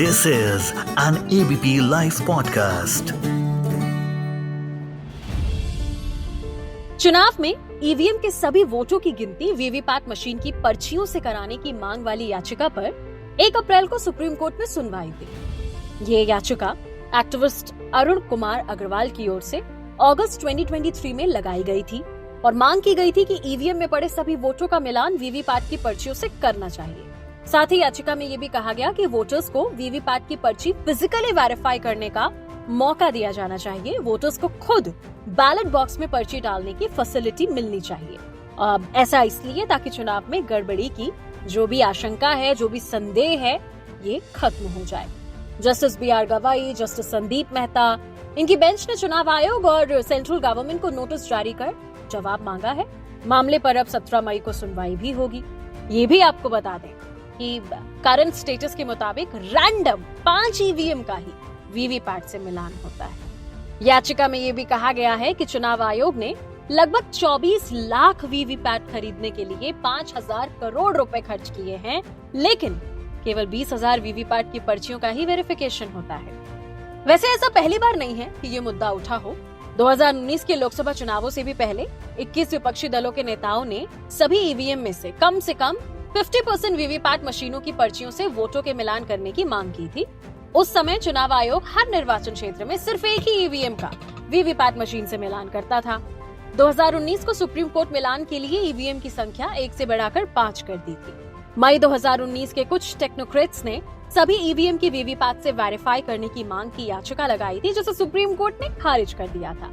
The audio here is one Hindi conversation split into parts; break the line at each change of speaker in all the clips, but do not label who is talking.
This is an ABP Life podcast.
चुनाव में ईवीएम के सभी वोटों की गिनती वीवीपैट मशीन की पर्चियों से कराने की मांग वाली याचिका पर 1 अप्रैल को सुप्रीम कोर्ट में सुनवाई हुई। ये याचिका एक्टिविस्ट अरुण कुमार अग्रवाल की ओर से अगस्त 2023 में लगाई गई थी और मांग की गई थी कि ईवीएम में पड़े सभी वोटों का मिलान वीवीपैट की पर्चियों से करना चाहिए। साथ ही याचिका में ये भी कहा गया कि वोटर्स को वीवीपैट की पर्ची फिजिकली वेरीफाई करने का मौका दिया जाना चाहिए। वोटर्स को खुद बैलेट बॉक्स में पर्ची डालने की फैसिलिटी मिलनी चाहिए। ऐसा इसलिए ताकि चुनाव में गड़बड़ी की जो भी आशंका है, जो भी संदेह है, ये खत्म हो जाए। जस्टिस BR गवाई, जस्टिस संदीप मेहता, इनकी बेंच ने चुनाव आयोग और सेंट्रल गवर्नमेंट को नोटिस जारी कर जवाब मांगा है। मामले पर अब 17 मई को सुनवाई भी होगी। ये भी आपको बता दें कि करंट स्टेटस के मुताबिक रैंडम 5 ईवीएम का ही वीवीपैट से मिलान होता है। याचिका में ये भी कहा गया है कि चुनाव आयोग ने लगभग 24 लाख वीवीपैट खरीदने के लिए 5,000 करोड़ रुपए खर्च किए हैं, लेकिन केवल 20,000 वीवीपैट की पर्चियों का ही वेरिफिकेशन होता है। वैसे ऐसा पहली बार नहीं है कि ये मुद्दा उठा हो। 2019 के लोकसभा चुनावों से भी पहले 21 विपक्षी दलों के नेताओं ने सभी ईवीएम में से कम 50% वीवीपैट मशीनों की पर्चियों से वोटों के मिलान करने की मांग की थी। उस समय चुनाव आयोग हर निर्वाचन क्षेत्र में सिर्फ एक ही ईवीएम का वीवीपैट मशीन से मिलान करता था। 2019 को सुप्रीम कोर्ट मिलान के लिए ईवीएम की संख्या 1 से बढ़ाकर 5 कर दी थी। मई 2019 के कुछ टेक्नोक्रेट्स ने सभी ईवीएम की वीवीपैट से वेरीफाई करने की मांग की याचिका लगाई थी, जिसे सुप्रीम कोर्ट ने खारिज कर दिया था।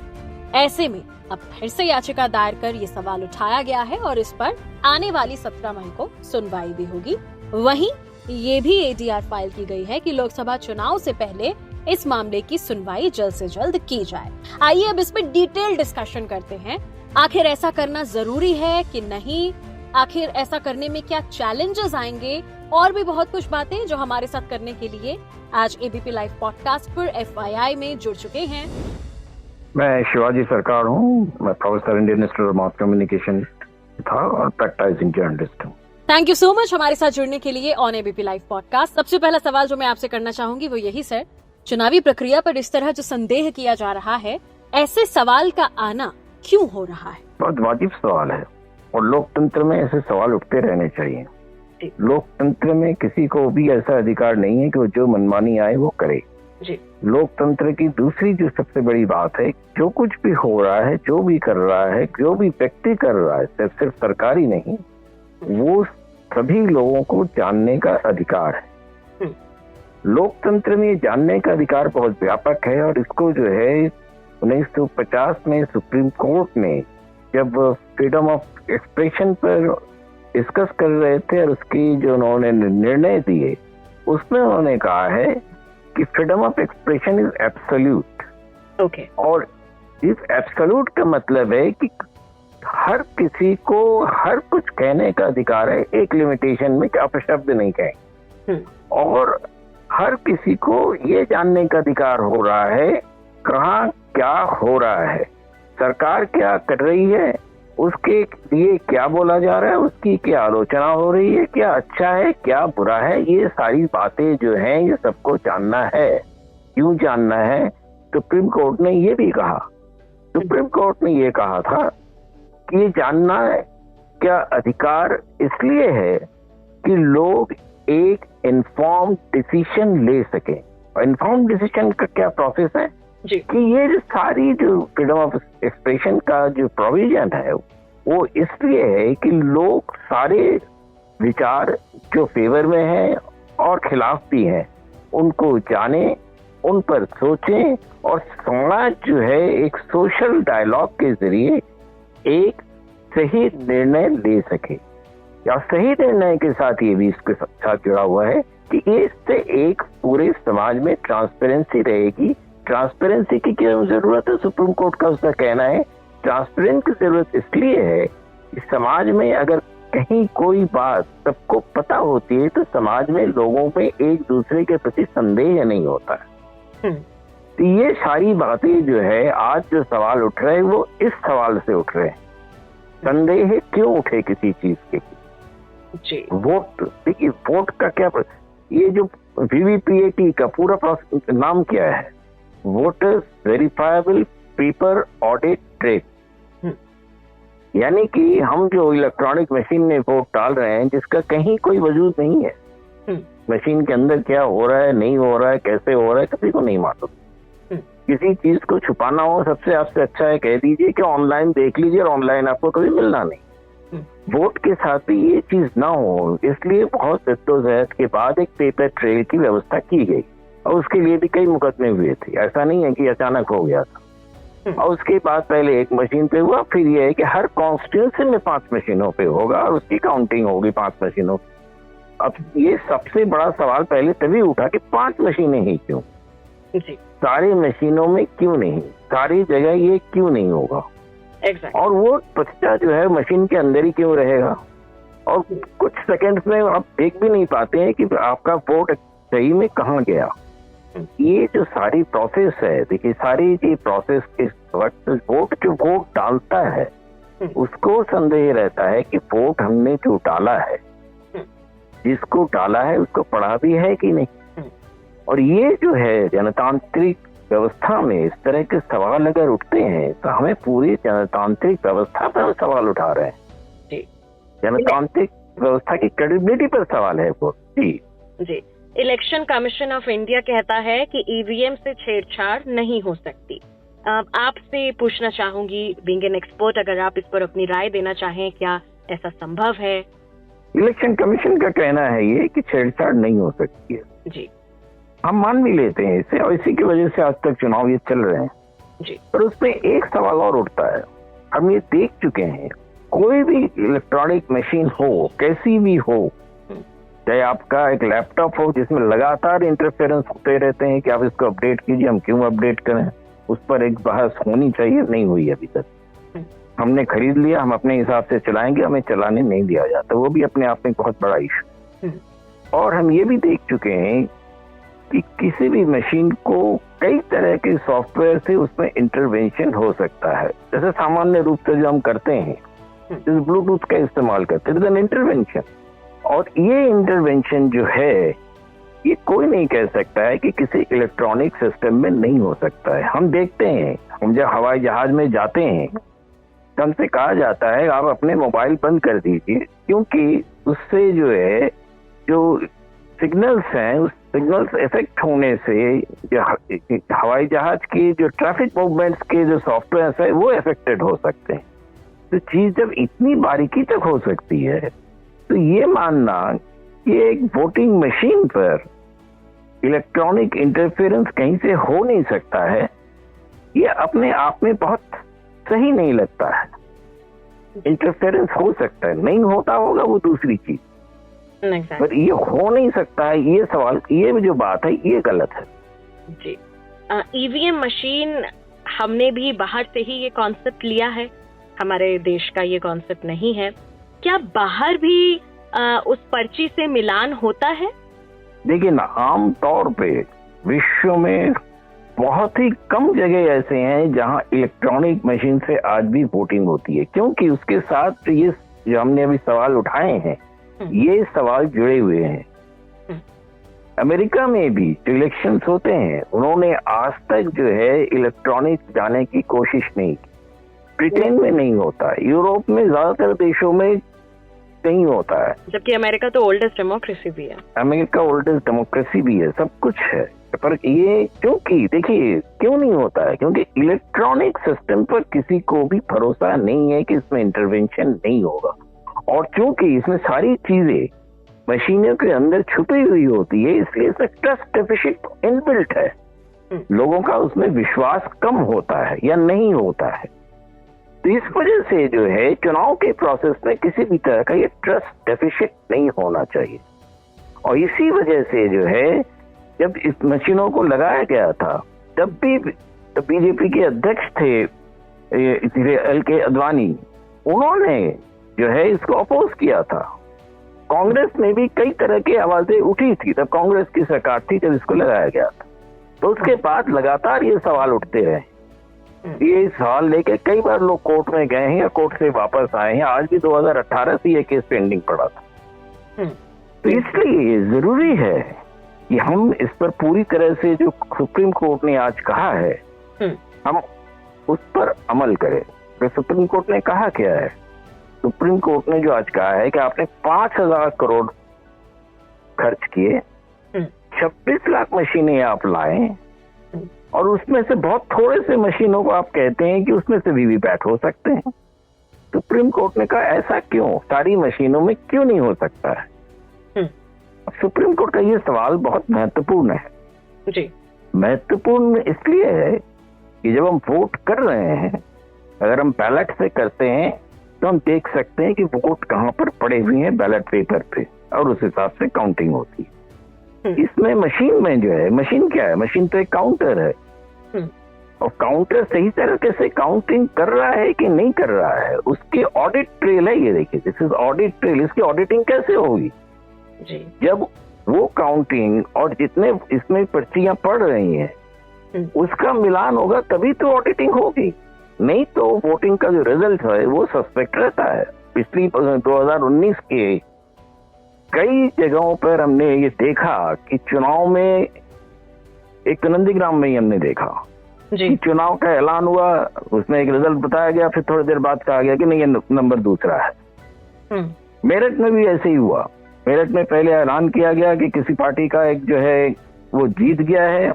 ऐसे में अब फिर से याचिका दायर कर ये सवाल उठाया गया है और इस पर आने वाली 17 मई को सुनवाई भी होगी। वहीं ये भी ADR फाइल की गई है कि लोकसभा चुनाव से पहले इस मामले की सुनवाई जल्द से जल्द की जाए। आइए अब इस पे डिटेल डिस्कशन करते हैं। आखिर ऐसा करना जरूरी है कि नहीं, आखिर ऐसा करने में क्या चैलेंजेस आएंगे, और भी बहुत कुछ बातें जो हमारे साथ करने के लिए आज ABP लाइव पॉडकास्ट पर FYI में जुड़ चुके हैं।
मैं शिवाजी सरकार हूँ। मैं professor Indian institute of mass communication था और प्रैक्टिसिंग जर्नलिस्ट हूँ।
थैंक यू सो मच हमारे साथ जुड़ने के लिए ऑन ABP लाइव पॉडकास्ट। सबसे पहला सवाल जो मैं आपसे करना चाहूंगी वो यही सर, चुनावी प्रक्रिया पर इस तरह जो संदेह किया जा रहा है, ऐसे सवाल का आना क्यों हो रहा है?
बहुत वाजिब सवाल है और लोकतंत्र में ऐसे सवाल उठते रहने चाहिए। लोकतंत्र में किसी को भी ऐसा अधिकार नहीं है कि वो जो मनमानी आए वो करे। लोकतंत्र की दूसरी जो सबसे बड़ी बात है, जो कुछ भी हो रहा है, जो भी कर रहा है, जो भी व्यक्ति कर रहा है, सिर्फ सरकार ही नहीं, वो सभी लोगों को जानने का अधिकार है। लोकतंत्र में जानने का अधिकार बहुत व्यापक है और इसको जो है 1950 में सुप्रीम कोर्ट ने जब फ्रीडम ऑफ एक्सप्रेशन पर डिस्कस कर रहे थे और उसकी जो उन्होंने निर्णय दिए, उसमें उन्होंने कहा है कि freedom of expression is absolute.
Okay.
और इस एब्सोल्यूट का मतलब है कि हर किसी को हर कुछ कहने का अधिकार है, एक लिमिटेशन में कि अपशब्द नहीं कहें। और हर किसी को ये जानने का अधिकार हो रहा है कहाँ क्या हो रहा है, सरकार क्या कर रही है, उसके लिए क्या बोला जा रहा है, उसकी क्या आलोचना हो रही है, क्या अच्छा है क्या बुरा है, ये सारी बातें जो हैं ये सबको जानना है। क्यों जानना है? सुप्रीम कोर्ट ने ये भी कहा, सुप्रीम कोर्ट ने ये कहा था कि ये जानना क्या अधिकार इसलिए है कि लोग एक इन्फॉर्म्ड डिसीजन ले सके। और इन्फॉर्म्ड डिसीजन का क्या प्रोसेस है कि ये जो सारी जो फ्रीडम ऑफ एक्सप्रेशन का जो प्रोविजन है वो इसलिए है कि लोग सारे विचार जो फेवर में हैं और खिलाफ भी हैं उनको जाने, उन पर सोचें और समाज जो है एक सोशल डायलॉग के जरिए एक सही निर्णय ले सके। या सही निर्णय के साथ ये भी इसके साथ जुड़ा हुआ है कि इससे एक पूरे समाज में ट्रांसपेरेंसी रहेगी। ट्रांसपेरेंसी की क्यों जरूरत है? सुप्रीम कोर्ट का उसका कहना है ट्रांसपेरेंसी की जरूरत इसलिए है कि समाज में अगर कहीं कोई बात सबको पता होती है तो समाज में लोगों में एक दूसरे के प्रति संदेह नहीं होता है। तो ये सारी बातें जो है आज जो सवाल उठ रहे हैं वो इस सवाल से उठ रहे हैं। संदेह क्यों उठे किसी चीज के? वोट, देखिए वोट का क्या, ये जो VVPAT का पूरा प्रोसेस नाम क्या है? Voters verifiable paper audit trail. यानी कि हम जो इलेक्ट्रॉनिक मशीन में वोट डाल रहे हैं जिसका कहीं कोई वजूद नहीं है, मशीन के अंदर क्या हो रहा है, नहीं हो रहा है, कैसे हो रहा है, किसी को नहीं मालूम। किसी चीज को छुपाना हो सबसे आपसे अच्छा है कह दीजिए कि ऑनलाइन देख लीजिए और ऑनलाइन आपको कभी मिलना नहीं। वोट के साथ भी ये चीज ना हो, इसलिए बहुत जद्दोजहद के बाद एक पेपर ट्रेल की व्यवस्था की गई और उसके लिए भी कई मुकदमे हुए थे। ऐसा नहीं है कि अचानक हो गया था। और उसके बाद पहले एक मशीन पे हुआ, फिर ये है कि हर कॉन्स्टिट्यूंसी में 5 मशीनों पे होगा और उसकी काउंटिंग होगी 5 मशीनों। अब ये सबसे बड़ा सवाल पहले तभी उठा कि 5 मशीनें ही क्यों, सारी मशीनों में क्यों नहीं, सारी जगह ये क्यों नहीं होगा। और वो बच्चा जो है मशीन के अंदर ही क्यों रहेगा और कुछ सेकंड्स में आप देख भी नहीं पाते हैं कि आपका वोट सही में कहाँ गया। ये जो सारी प्रोसेस है, देखिए सारी ये प्रोसेस के वक्त वोट जो वोट डालता है उसको संदेह रहता है कि वोट हमने जो डाला है, जिसको डाला है उसको पढ़ा भी है कि नहीं। और ये जो है जनतांत्रिक व्यवस्था में इस तरह के सवाल अगर उठते हैं तो हमें पूरी जनतांत्रिक व्यवस्था पर हम सवाल उठा रहे हैं। जनतांत्रिक व्यवस्था की क्रेडिबिलिटी पर सवाल है वो। जी।
इलेक्शन कमीशन ऑफ इंडिया कहता है कि ईवीएम से छेड़छाड़ नहीं हो सकती। आपसे पूछना चाहूंगी, बीइंग एन एक्सपर्ट, अगर आप इस पर अपनी राय देना चाहें, क्या ऐसा संभव है?
इलेक्शन कमीशन का कहना है ये कि छेड़छाड़ नहीं हो सकती है।
जी,
हम मान भी लेते हैं इसे और इसी की वजह से आज तक चुनाव ये चल रहे हैं
जी।
पर उसमें एक सवाल और उठता है, हम ये देख चुके हैं कोई भी इलेक्ट्रॉनिक मशीन हो, कैसी भी हो, चाहे आपका एक लैपटॉप हो जिसमें लगातार इंटरफेरेंस होते रहते हैं कि आप इसको अपडेट कीजिए, हम क्यों अपडेट करें, उस पर एक बहस होनी चाहिए, नहीं हुई अभी तक। हमने खरीद लिया, हम अपने हिसाब से चलाएंगे, हमें चलाने नहीं दिया जाता, वो भी अपने आप में बहुत बड़ा इशू। और हम ये भी देख चुके हैं कि किसी भी मशीन को कई तरह के सॉफ्टवेयर से उसमें इंटरवेंशन हो सकता है। जैसे सामान्य रूप से जो हम करते हैं, जैसे ब्लूटूथ का इस्तेमाल करते हैं, तो इंटरवेंशन, और ये इंटरवेंशन जो है ये कोई नहीं कह सकता है कि किसी इलेक्ट्रॉनिक सिस्टम में नहीं हो सकता है। हम देखते हैं, हम जब हवाई जहाज में जाते हैं तो हमसे कहा जाता है आप अपने मोबाइल बंद कर दीजिए, क्योंकि उससे जो है जो सिग्नल्स हैं, उस सिग्नल्स इफेक्ट होने से जो हवाई जहाज की जो ट्रैफिक मूवमेंट्स के जो सॉफ्टवेयर है वो इफेक्टेड हो सकते हैं। तो चीज जब इतनी बारीकी तक हो सकती है तो ये मानना कि एक वोटिंग मशीन पर इलेक्ट्रॉनिक इंटरफेरेंस कहीं से हो नहीं सकता है, ये अपने आप में बहुत सही नहीं लगता है। इंटरफेरेंस हो सकता है, नहीं होता होगा वो दूसरी चीज, पर ये हो नहीं सकता है, ये सवाल, ये जो बात है ये गलत है।
जी, ईवीएम मशीन हमने भी बाहर से ही ये कॉन्सेप्ट लिया है, हमारे देश का ये कॉन्सेप्ट नहीं है। क्या बाहर भी उस पर्ची से मिलान होता है?
देखिए ना, आम तौर पे विश्व में बहुत ही कम जगह ऐसे हैं जहां इलेक्ट्रॉनिक मशीन से आज भी वोटिंग होती है, क्योंकि उसके साथ ये जो हमने अभी सवाल उठाए हैं ये सवाल जुड़े हुए हैं। अमेरिका में भी जो इलेक्शंस होते हैं उन्होंने आज तक जो है इलेक्ट्रॉनिक जाने की कोशिश नहीं की। ब्रिटेन में नहीं होता, यूरोप में ज्यादातर देशों में नहीं होता है,
जबकि अमेरिका तो ओल्डेस्ट डेमोक्रेसी भी है।
अमेरिका ओल्डेस्ट डेमोक्रेसी भी है, सब कुछ है, पर ये क्योंकि देखिए क्यों नहीं होता है, क्योंकि इलेक्ट्रॉनिक सिस्टम पर किसी को भी भरोसा नहीं है कि इसमें इंटरवेंशन नहीं होगा, और क्योंकि इसमें सारी चीजें मशीनों के अंदर छुपी हुई होती है, इसलिए इसमें ट्रस्ट डेफिसिट इनबिल्ट है। लोगों का उसमें विश्वास कम होता है या नहीं होता है। तो इस वजह से जो है चुनाव के प्रोसेस में किसी भी तरह का ये ट्रस्ट डेफिसिट नहीं होना चाहिए। और इसी वजह से जो है जब इस मशीनों को लगाया गया था तब भी बीजेपी के अध्यक्ष थे LK अडवाणी, उन्होंने जो है इसको अपोज किया था। कांग्रेस में भी कई तरह की आवाजें उठी थी, तब कांग्रेस की सरकार थी जब इसको लगाया गया था। तो उसके बाद लगातार ये सवाल उठते रहे, ये सवाल लेके कई बार लोग कोर्ट में गए हैं या कोर्ट से वापस आए हैं। आज भी 2018 से ये केस पेंडिंग पड़ा था। तो इसलिए जरूरी है कि हम इस पर पूरी तरह से जो सुप्रीम कोर्ट ने आज कहा है हम उस पर अमल करें। तो सुप्रीम कोर्ट ने कहा क्या है? सुप्रीम कोर्ट ने जो आज कहा है कि आपने 5,000 करोड़ खर्च किए, 26 लाख मशीनें आप लाएं और उसमें से बहुत थोड़े से मशीनों को आप कहते हैं कि उसमें से वीवीपैट हो सकते हैं। सुप्रीम कोर्ट ने कहा ऐसा क्यों, सारी मशीनों में क्यों नहीं हो सकता है? सुप्रीम कोर्ट का ये सवाल बहुत महत्वपूर्ण है
जी।
महत्वपूर्ण इसलिए है कि जब हम वोट कर रहे हैं, अगर हम बैलेट से करते हैं तो हम देख सकते हैं कि वोट कहाँ पर पड़े हुए हैं बैलेट पेपर पे, और उस हिसाब से काउंटिंग होती है। इसमें मशीन में जो है, मशीन क्या है? मशीन तो एक काउंटर है, और काउंटर सही तरीके से काउंटिंग कर रहा है कि नहीं कर रहा है, उसकी ऑडिट ट्रेल है। ये देखिए, दिस इज ऑडिट ट्रेल। इसकी ऑडिटिंग कैसे होगी?
जी।
जब वो काउंटिंग और जितने इसमें पर्चियां पड़ रही हैं उसका मिलान होगा तभी तो ऑडिटिंग होगी, नहीं तो वोटिंग का जो रिजल्ट है वो सस्पेक्ट रहता है। पिछली 2019 के कई जगहों पर हमने ये देखा कि चुनाव में, एक तो नंदीग्राम में ही हमने देखा
जी।
कि चुनाव का ऐलान हुआ, उसमें एक रिजल्ट बताया गया, फिर थोड़ी देर बाद कहा गया कि नहीं ये नंबर दूसरा है। मेरठ में भी ऐसे ही हुआ। मेरठ में पहले ऐलान किया गया कि किसी पार्टी का एक जो है वो जीत गया है,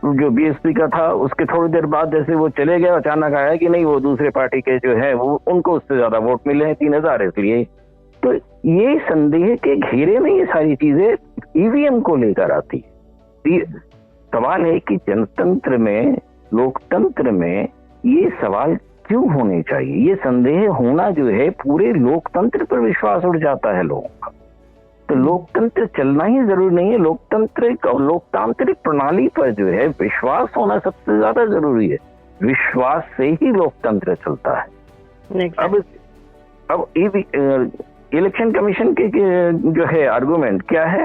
जो बीएसपी का था। उसके थोड़ी देर बाद जैसे वो चले गए, अचानक आया कि नहीं वो दूसरे पार्टी के जो है वो उनको उससे ज्यादा वोट मिले हैं, 3,000 इसलिए। तो ये संदेह के घेरे में ये सारी चीजें ईवीएम को लेकर आती है। सवाल है कि जनतंत्र में, लोकतंत्र में ये सवाल क्यों होने चाहिए? ये संदेह होना जो है पूरे लोकतंत्र पर विश्वास उड़ जाता है लोगों का। तो लोकतंत्र चलना ही जरूरी नहीं है, लोकतांत्रिक प्रणाली पर जो है विश्वास होना सबसे ज्यादा जरूरी है। विश्वास से ही लोकतंत्र चलता है। अब इलेक्शन कमीशन के जो है आर्गुमेंट क्या है,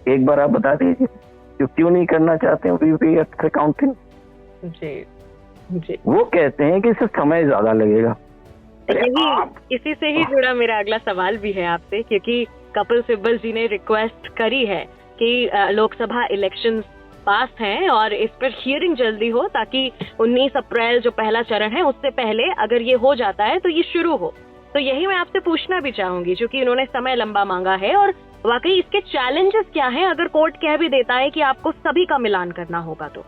एक बार आप बता दीजिए, जो क्यों नहीं करना चाहते हैं वीवीपैट काउंटिंग?
जी जी।
वो कहते हैं कि इससे समय ज्यादा लगेगा।
इसी से ही जुड़ा मेरा अगला सवाल भी है आपसे, क्योंकि कपिल सिब्बल जी ने रिक्वेस्ट करी है कि लोकसभा इलेक्शंस पास हैं और इस पर हियरिंग जल्दी हो, ताकि 19 अप्रैल जो पहला चरण है उससे पहले अगर ये हो जाता है तो ये शुरू हो। तो यही मैं आपसे पूछना भी चाहूंगी, क्योंकि उन्होंने समय लंबा मांगा है और वाकई इसके चैलेंजेस क्या हैं अगर कोर्ट कह भी देता है कि आपको सभी का मिलान करना होगा तो?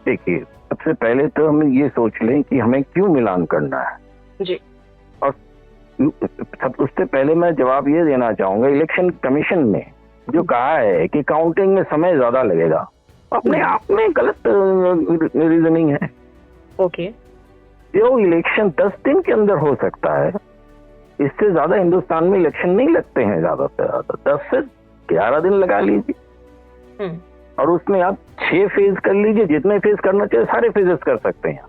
देखिए, सबसे पहले तो हम ये सोच लें कि हमें क्यों मिलान करना है
जी।
और उससे पहले मैं जवाब ये देना चाहूंगा, इलेक्शन कमीशन ने जो कहा है कि काउंटिंग में समय ज्यादा लगेगा, अपने आप में गलत रीजनिंग है।
ओके।
जो इलेक्शन 10 दिन के अंदर हो सकता है, इससे ज्यादा हिंदुस्तान में इलेक्शन नहीं लगते हैं, ज्यादा से ज्यादा 10 से 11 दिन लगा लीजिए और उसमें आप 6 फेज कर लीजिए, जितने फेज करना चाहिए सारे फेजेस कर सकते हैं।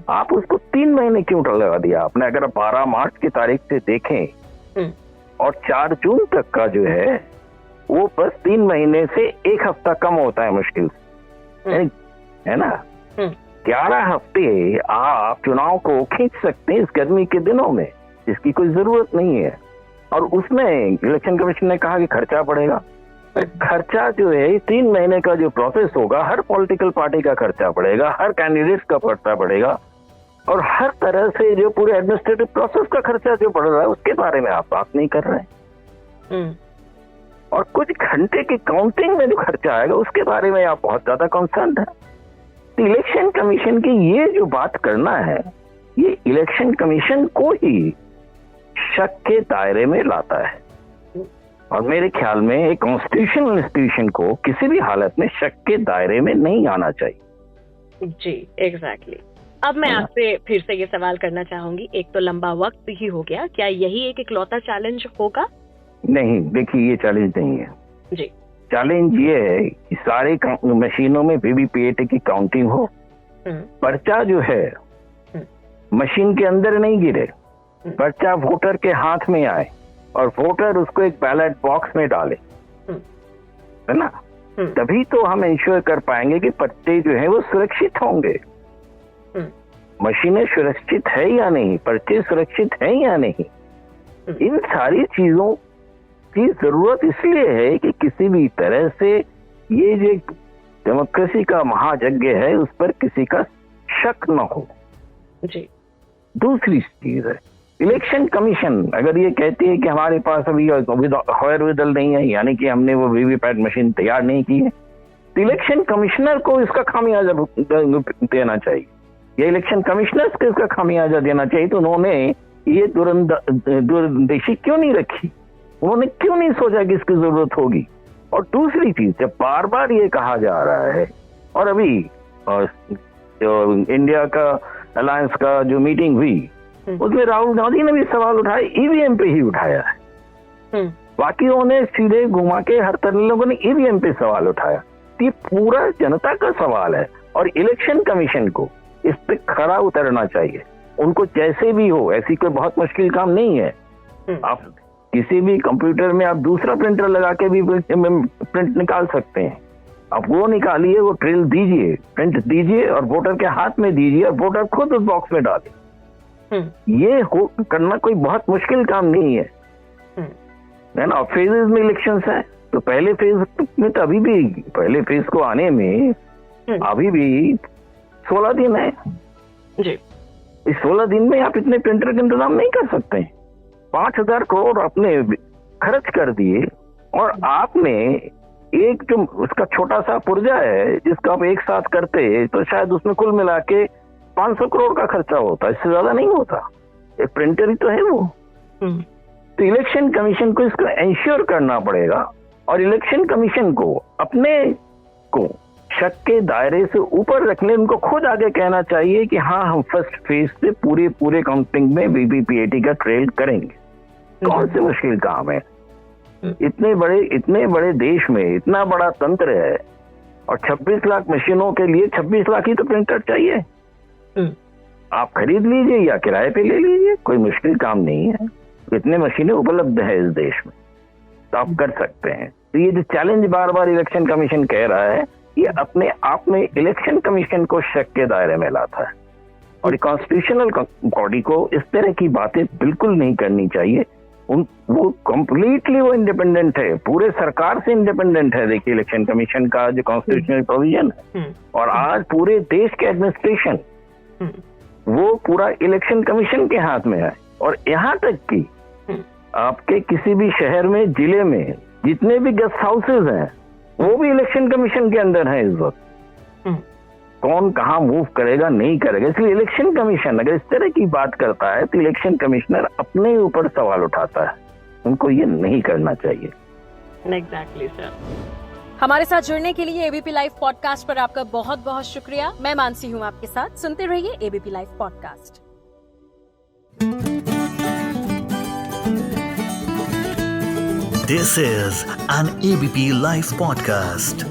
आप उसको 3 महीने क्यों लगा दिया आपने? अगर 12 मार्च की तारीख से देखें और 4 जून तक का जो है वो बस 3 महीने से 1 हफ्ता कम होता है मुश्किल से, है ना? 11 हफ्ते आप चुनाव को खींच सकते हैं इस गर्मी के दिनों में, जिसकी कोई जरूरत नहीं है। और उसमें इलेक्शन कमीशन ने कहा कि खर्चा बढ़ेगा। खर्चा जो है 3 महीने का जो प्रोसेस होगा, हर पॉलिटिकल पार्टी का खर्चा बढ़ेगा, हर कैंडिडेट का खर्चा बढ़ेगा, और हर तरह से जो पूरे एडमिनिस्ट्रेटिव प्रोसेस का खर्चा जो बढ़ रहा है उसके बारे में आप बात नहीं कर रहे हैं। और कुछ घंटे की काउंटिंग में जो खर्चा आएगा उसके बारे में आप बहुत ज्यादा कंसर्न है। तो इलेक्शन कमीशन की ये जो बात करना है, ये इलेक्शन कमीशन को ही शक के दायरे में लाता है। और मेरे ख्याल में एक कॉन्स्टिट्यूशनल इंस्टीट्यूशन को किसी भी हालत में शक के दायरे में नहीं आना चाहिए।
जी, एग्जैक्टली। अब मैं आपसे फिर से ये सवाल करना चाहूंगी, एक तो लंबा वक्त ही हो गया, क्या यही एक इकलौता चैलेंज होगा?
नहीं, देखिए ये चैलेंज नहीं है
जी।
चैलेंज ये है कि सारे मशीनों में वीवीपैट की काउंटिंग हो, पर्चा जो है मशीन के अंदर नहीं गिरे, पर्चा वोटर के हाथ में आए और वोटर उसको एक बैलेट बॉक्स में डाले, है ना? तभी तो हम इंश्योर कर पाएंगे कि पर्चे जो है वो सुरक्षित होंगे। मशीनें सुरक्षित है या नहीं, पर्चे सुरक्षित है या नहीं, इन सारी चीजों की जरूरत इसलिए है कि किसी भी तरह से ये जो डेमोक्रेसी का महायज्ञ है उस पर किसी का शक न हो।
जी।
दूसरी चीज है इलेक्शन कमीशन अगर ये कहती है कि हमारे पास अभी विदल नहीं है, यानी कि हमने वो वीवीपैट मशीन तैयार नहीं की है, तो इलेक्शन कमिश्नर को इसका खामियाजा देना चाहिए या इलेक्शन कमिश्नर को इसका खामियाजा देना चाहिए। तो उन्होंने ये दूरंदेशी क्यों नहीं रखी, उन्होंने क्यों नहीं सोचा कि इसकी जरूरत होगी। और दूसरी चीज जब बार बार ये कहा जा रहा है, और अभी जो इंडिया का अलायंस का जो मीटिंग हुई उसमें राहुल गांधी ने भी सवाल उठाया, ईवीएम पे ही उठाया है, बाकियों ने सीधे घुमा के हर तरह लोगों ने ईवीएम पे सवाल उठाया। ये पूरा जनता का सवाल है और इलेक्शन कमीशन को इस पे खरा उतरना चाहिए। उनको जैसे भी हो, ऐसी कोई बहुत मुश्किल काम नहीं है। आप किसी भी कंप्यूटर में आप दूसरा प्रिंटर लगा के भी प्रिंट निकाल सकते हैं। आप वो निकालिए, वो ट्रेल दीजिए, प्रिंट दीजिए और वोटर के हाथ में दीजिए और वोटर खुद उस बॉक्स में डाले। ये हो करना कोई बहुत मुश्किल काम नहीं है ना। फेजेस में इलेक्शंस है तो पहले फेज में तो अभी भी पहले फेज को आने में अभी भी 16 दिन है
जी।
इस 16 दिन में आप इतने प्रिंटर का इंतजाम नहीं कर सकते। 5,000 करोड़ आपने खर्च कर दिए और आपने एक जो उसका छोटा सा पुर्जा है जिसको आप एक साथ करते तो शायद उसमें कुल मिला के 500 करोड़ का खर्चा होता, इससे ज्यादा नहीं होता। एक प्रिंटर ही तो है वो। तो इलेक्शन कमीशन को इसको एंश्योर करना पड़ेगा और इलेक्शन कमीशन को अपने को शक के दायरे से ऊपर रखने, उनको खुद आगे कहना चाहिए कि हाँ हम फर्स्ट फेज से पूरे काउंटिंग में वीवीपीएटी का ट्रेल करेंगे। कौन से मुश्किल काम है, इतने बड़े देश में इतना बड़ा तंत्र है और 26 लाख मशीनों के लिए 26 लाख ही तो प्रिंटर चाहिए। आप खरीद लीजिए या किराए पे ले लीजिए, कोई मुश्किल काम नहीं है। इतने मशीनें उपलब्ध है इस देश में तो आप कर सकते हैं। तो ये जो चैलेंज बार बार इलेक्शन कमीशन कह रहा है ये अपने आप में इलेक्शन कमीशन को शक के दायरे में लाता है और कॉन्स्टिट्यूशनल बॉडी को इस तरह की बातें बिल्कुल नहीं करनी चाहिए। वो कंप्लीटली वो इंडिपेंडेंट है, पूरे सरकार से इंडिपेंडेंट है। देखिए इलेक्शन कमीशन का जो कॉन्स्टिट्यूशनल प्रोविजन है और आज पूरे देश के एडमिनिस्ट्रेशन वो पूरा इलेक्शन कमीशन के हाथ में है। और यहाँ तक कि आपके किसी भी शहर में, जिले में जितने भी गेस्ट हाउसेज हैं वो भी इलेक्शन कमीशन के अंदर है इस वक्त। कौन कहाँ मूव करेगा नहीं करेगा, इसलिए इलेक्शन कमीशन अगर इस तरह की बात करता है तो इलेक्शन कमिश्नर अपने ऊपर सवाल उठाता है। उनको ये नहीं करना चाहिए।
Exactly sir.
हमारे साथ जुड़ने के लिए एबीपी लाइव पॉडकास्ट पर आपका बहुत बहुत शुक्रिया। मैं मानसी हूँ आपके साथ। सुनते रहिए ABP live podcast.
This is an ABP Live podcast.